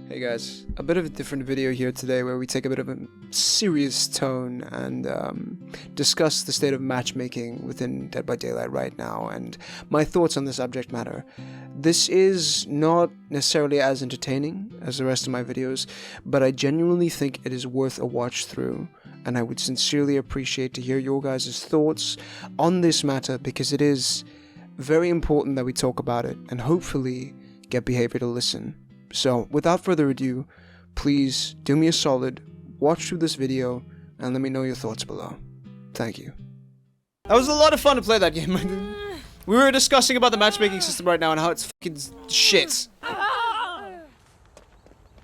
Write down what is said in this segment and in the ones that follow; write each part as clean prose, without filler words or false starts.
Hey guys, a bit of a different video here today where we take a bit of a serious tone and discuss the state of matchmaking within Dead by Daylight right now and my thoughts on the subject matter. This is not necessarily as entertaining as the rest of my videos, but I genuinely think it is worth a watch through, and I would sincerely appreciate to hear your guys' thoughts on this matter because it is very important that we talk about it and hopefully get Behaviour to listen. So, without further ado, please do me a solid, watch through this video, and let me know your thoughts below. Thank you. That was a lot of fun to play that game. We were discussing about the matchmaking system right now and how it's fucking shit.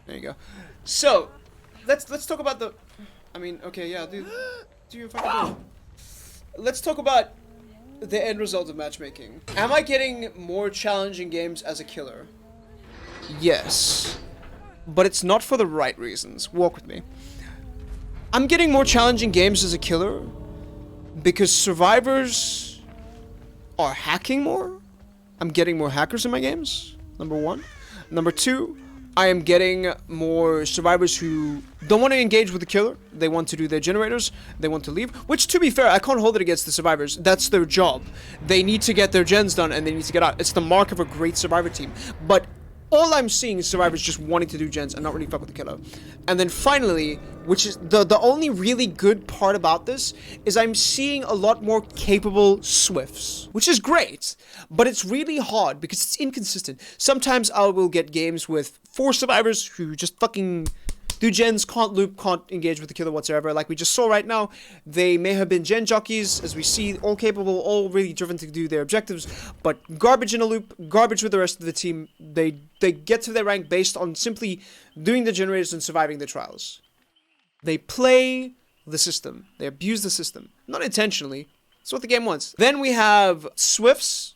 There you go. So, let's talk about the... I mean, okay, yeah, do your fucking thing. Let's talk about the end result of matchmaking. Am I getting more challenging games as a killer? Yes, but it's not for the right reasons. Walk with me. I'm getting more challenging games as a killer because survivors are hacking more. I'm getting more hackers in my games, number one. Number two, I am getting more survivors who don't want to engage with the killer. They want to do their generators. They want to leave. Which, to be fair, I can't hold it against the survivors. That's their job. They need to get their gens done and they need to get out. It's the mark of a great survivor team. But all I'm seeing is survivors just wanting to do gens and not really fuck with the killer. And then finally, which is the only really good part about this, is I'm seeing a lot more capable Swifts, which is great, but it's really hard because it's inconsistent. Sometimes I will get games with 4 survivors who just fucking do gens, can't loop, can't engage with the killer whatsoever. Like we just saw right now, they may have been gen jockeys, as we see, all capable, all really driven to do their objectives, but garbage in a loop, garbage with the rest of the team. They get to their rank based on simply doing the generators and surviving the trials. They play the system. They abuse the system. Not intentionally. That's what the game wants. Then we have Swifts,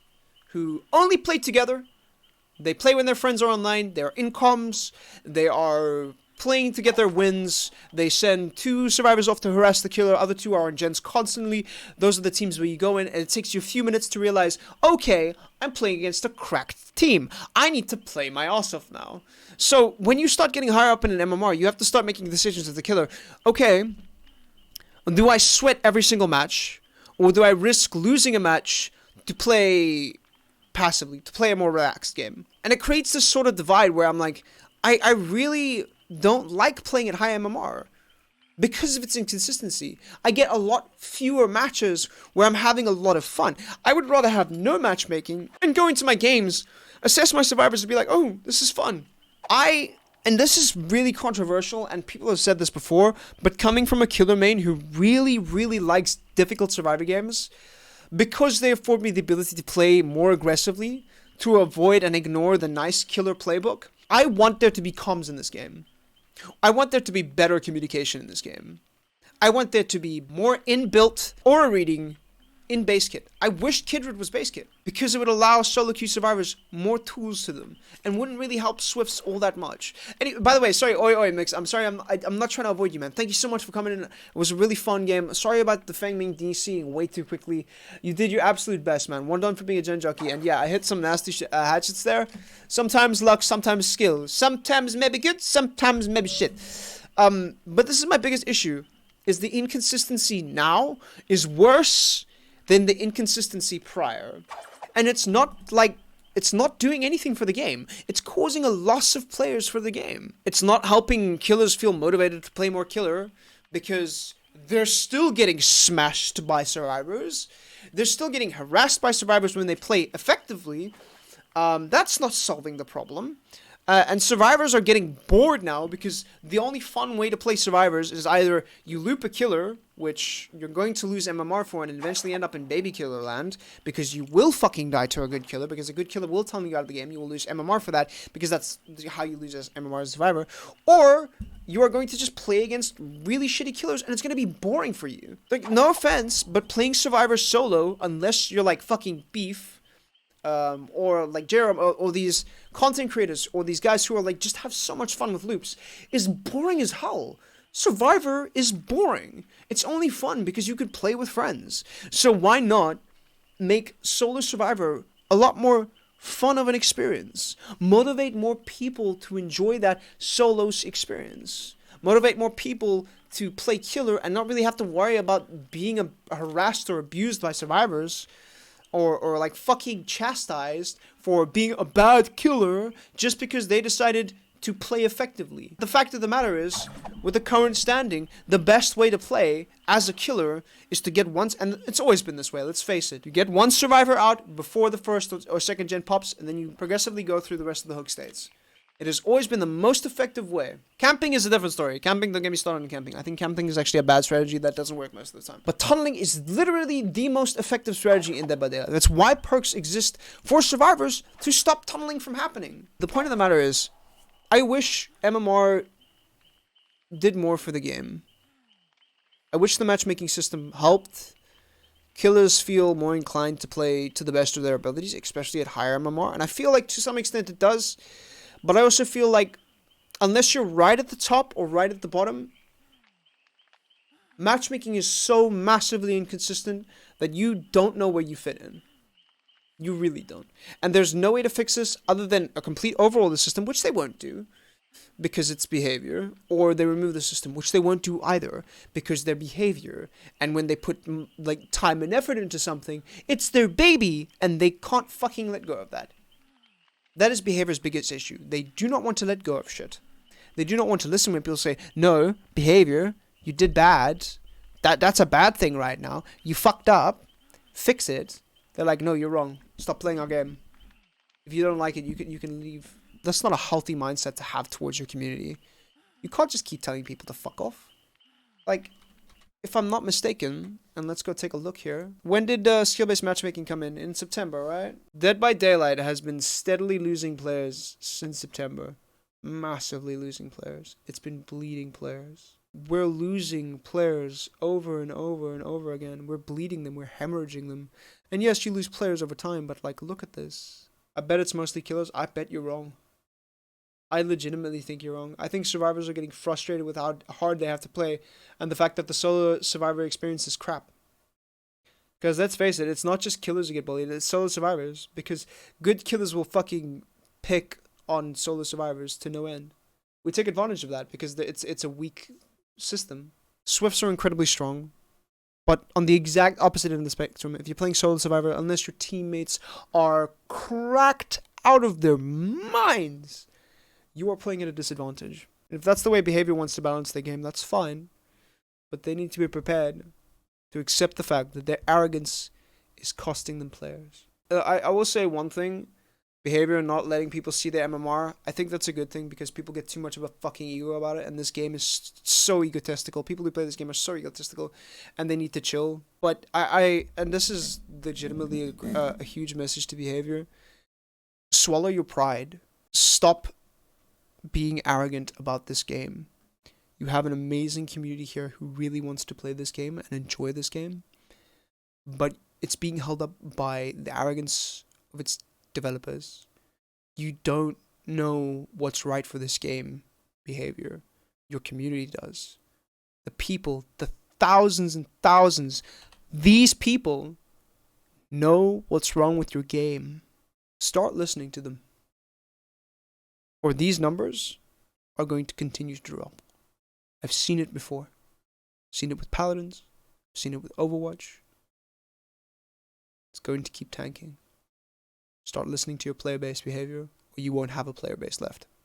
who only play together. They play when their friends are online. They're in comms. They are playing to get their wins. They send 2 survivors off to harass the killer. Other 2 are on gens constantly. Those are the teams where you go in and it takes you a few minutes to realize, okay, I'm playing against a cracked team. I need to play my ass off now. So when you start getting higher up in an MMR, you have to start making decisions as the killer. Okay, do I sweat every single match? Or do I risk losing a match to play passively, to play a more relaxed game? And it creates this sort of divide where I'm like, I really don't like playing at high MMR because of its inconsistency. I get a lot fewer matches where I'm having a lot of fun. I would rather have no matchmaking and go into my games, assess my survivors and be like, oh, this is fun. And this is really controversial and people have said this before, but coming from a killer main who really, really likes difficult survivor games, because they afford me the ability to play more aggressively to avoid and ignore the nice killer playbook, I want there to be comms in this game. I want there to be better communication in this game. I want there to be more inbuilt aura reading in base kit. I wish Kindred was base kit because it would allow solo queue survivors more tools to them and wouldn't really help Swifts all that much. And by the way, sorry, oi mix. I'm sorry, I'm not trying to avoid you, man. Thank you so much for coming in. It was a really fun game. Sorry about the Fangming DCing way too quickly. You did your absolute best, man. One done for being a gen jockey, and yeah, I hit some nasty hatchets there. Sometimes luck, sometimes skill. Sometimes maybe good, sometimes maybe shit. But this is my biggest issue: is the inconsistency now is worse than the inconsistency prior. And it's not like, it's not doing anything for the game. It's causing a loss of players for the game. It's not helping killers feel motivated to play more killer because they're still getting smashed by survivors. They're still getting harassed by survivors when they play effectively. That's not solving the problem. And survivors are getting bored now because the only fun way to play survivors is either you loop a killer, which you're going to lose MMR for and eventually end up in baby killer land because you will fucking die to a good killer because a good killer will tell you out of the game. You will lose MMR for that because that's how you lose as MMR as a survivor. Or you are going to just play against really shitty killers and it's going to be boring for you. Like, no offense, but playing survivor solo, unless you're like fucking beef, or like Jerem, or these content creators, or these guys who are like, just have so much fun with loops, is boring as hell. Survivor is boring. It's only fun because you could play with friends. So why not make solo survivor a lot more fun of an experience. Motivate more people to enjoy that solo experience. Motivate more people to play killer and not really have to worry about being harassed or abused by survivors, or like fucking chastised for being a bad killer just because they decided to play effectively. The fact of the matter is, with the current standing, the best way to play as a killer is to get one, and it's always been this way, let's face it. You get one survivor out before the first or second gen pops, and then you progressively go through the rest of the hook states. It has always been the most effective way. Camping is a different story. Camping, don't get me started on camping. I think camping is actually a bad strategy that doesn't work most of the time. But tunneling is literally the most effective strategy in Dead by Daylight. That's why perks exist for survivors to stop tunneling from happening. The point of the matter is, I wish MMR did more for the game. I wish the matchmaking system helped killers feel more inclined to play to the best of their abilities, especially at higher MMR. And I feel like to some extent it does. But I also feel like, unless you're right at the top or right at the bottom, matchmaking is so massively inconsistent that you don't know where you fit in. You really don't. And there's no way to fix this other than a complete overhaul of the system, which they won't do, because it's behavior, or they remove the system, which they won't do either, because their behavior. And when they put like time and effort into something, it's their baby, and they can't fucking let go of that. That is behavior's biggest issue. They do not want to let go of shit. They do not want to listen when people say, no, behavior, you did bad. That's a bad thing right now. You fucked up. Fix it. They're like, no, you're wrong. Stop playing our game. If you don't like it, you can leave. That's not a healthy mindset to have towards your community. You can't just keep telling people to fuck off. Like, if I'm not mistaken, and let's go take a look here. When did skill-based matchmaking come in? In September, right? Dead by Daylight has been steadily losing players since September. Massively losing players. It's been bleeding players. We're losing players over and over and over again. We're bleeding them. We're hemorrhaging them. And yes, you lose players over time, but like, look at this. I bet it's mostly killers. I bet you're wrong. I legitimately think you're wrong. I think survivors are getting frustrated with how hard they have to play, and the fact that the solo survivor experience is crap. Because let's face it, it's not just killers who get bullied, it's solo survivors. Because good killers will fucking pick on solo survivors to no end. We take advantage of that because it's a weak system. Swifts are incredibly strong, but on the exact opposite end of the spectrum, if you're playing solo survivor, unless your teammates are cracked out of their minds, you are playing at a disadvantage. If that's the way behavior wants to balance the game, that's fine. But they need to be prepared to accept the fact that their arrogance is costing them players. I will say one thing. Behavior and not letting people see their MMR, I think that's a good thing because people get too much of a fucking ego about it, and this game is so egotistical. People who play this game are so egotistical, and they need to chill. But and this is legitimately a huge message to behavior. Swallow your pride. Stop being arrogant about this game. You have an amazing community here who really wants to play this game and enjoy this game, but it's being held up by the arrogance of its developers. You don't know what's right for this game, behavior. Your community does. The people, the thousands and thousands, these people know what's wrong with your game. Start listening to them, or these numbers are going to continue to drop. I've seen it before. Seen it with Paladins. Seen it with Overwatch. It's going to keep tanking. Start listening to your player-based behavior, or you won't have a player base left.